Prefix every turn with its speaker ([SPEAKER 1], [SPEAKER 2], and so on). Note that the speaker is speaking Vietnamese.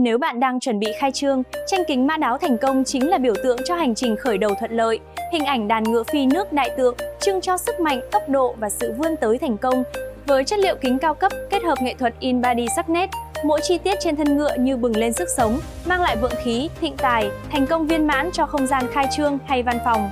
[SPEAKER 1] Nếu bạn đang chuẩn bị khai trương, tranh kính mã đáo thành công chính là biểu tượng cho hành trình khởi đầu thuận lợi. Hình ảnh đàn ngựa phi nước đại tượng trưng cho sức mạnh, tốc độ và sự vươn tới thành công. Với chất liệu kính cao cấp kết hợp nghệ thuật in 3D sắc nét, mỗi chi tiết trên thân ngựa như bừng lên sức sống, mang lại vượng khí, thịnh tài, thành công viên mãn cho không gian khai trương hay văn phòng.